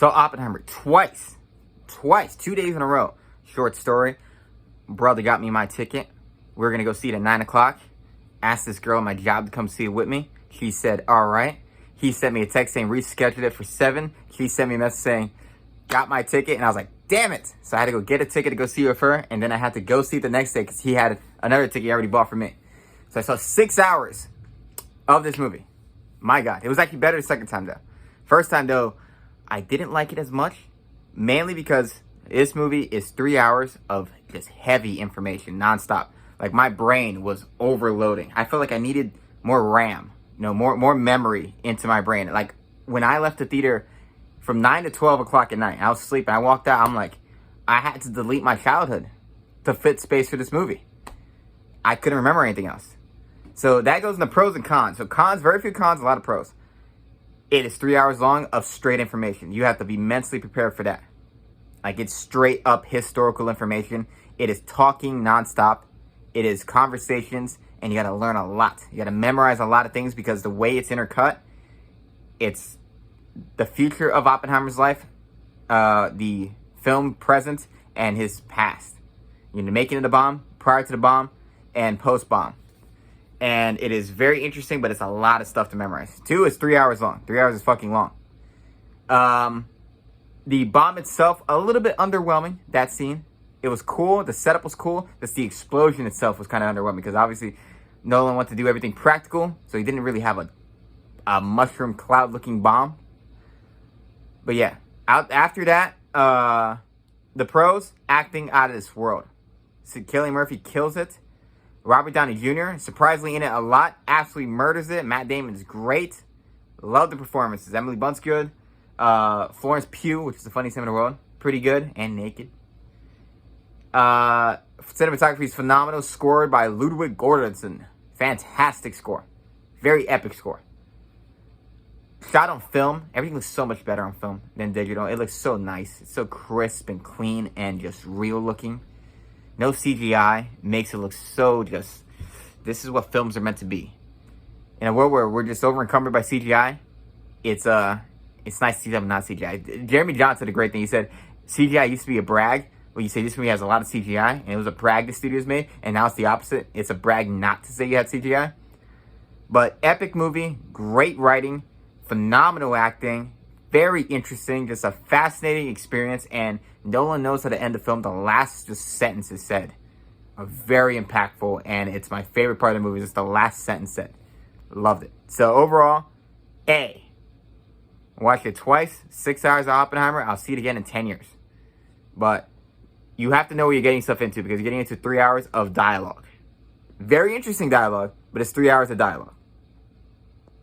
Saw Oppenheimer twice, 2 days in a row. Short story. Brother got me my ticket. We were going to go see it at 9 o'clock. Asked this girl at my job to come see it with me. She said, all right. He sent me a text saying rescheduled it for 7. She sent me a message saying, got my ticket. And I was like, damn it. So I had to go get a ticket to go see it with her. And then I had to go see it the next day because he had another ticket he already bought for me. So I saw 6 hours of this movie. My God. It was actually better the second time, though. First time, though, I didn't like it as much. Mainly because this movie is 3 hours of just heavy information, nonstop. Like, my brain was overloading. I felt like I needed more RAM, more memory into my brain. Like, when I left the theater from 9 to 12 o'clock at night, I was sleeping. I walked out. I'm like, I had to delete my childhood to fit space for this movie. I couldn't remember anything else. So that goes into pros and cons. So cons, very few cons, a lot of pros. It is 3 hours long of straight information. You have to be mentally prepared for that. Like, it's straight up historical information. It is talking nonstop. It is conversations, and you got to learn a lot. You got to memorize a lot of things because the way it's intercut, it's the future of Oppenheimer's life, the film present, and his past. Making of the bomb, prior to the bomb, and post-bomb. And it is very interesting, but it's a lot of stuff to memorize. 2 is 3 hours long. 3 hours is fucking long. The bomb itself, a little bit underwhelming, that scene. It was cool. The setup was cool. Just the explosion itself was kind of underwhelming because obviously Nolan wanted to do everything practical, so he didn't really have a mushroom cloud-looking bomb. But yeah, after that, the pros, acting out of this world. So Cillian Murphy kills it. Robert Downey Jr., surprisingly in it a lot, absolutely murders it. Matt Damon is great. Love the performances. Emily Blunt's good. Florence Pugh, which is the funniest name in the world, pretty good and naked. Cinematography is phenomenal, scored by Ludwig Göransson. Fantastic score. Very epic score. Shot on film. Everything looks so much better on film than digital. It looks so nice. It's so crisp and clean and just real looking. No CGI. Makes it look so just... This is what films are meant to be. In a world where we're just over encumbered by CGI, it's nice to see them not CGI. Jeremy John said a great thing. He said, CGI used to be a brag. Well, you say this movie has a lot of CGI, and it was a brag the studios made, and now it's the opposite. It's a brag not to say you had CGI. But epic movie, great writing, phenomenal acting, very interesting, just a fascinating experience, and Nolan knows how to end the film. The last just sentence is said are very impactful, and it's my favorite part of the movie, just the last sentence said. Loved it. So overall, A. Watched it twice, 6 hours of Oppenheimer. I'll see it again in 10 years. But you have to know what you're getting yourself into because you're getting into 3 hours of dialogue. Very interesting dialogue, but it's 3 hours of dialogue.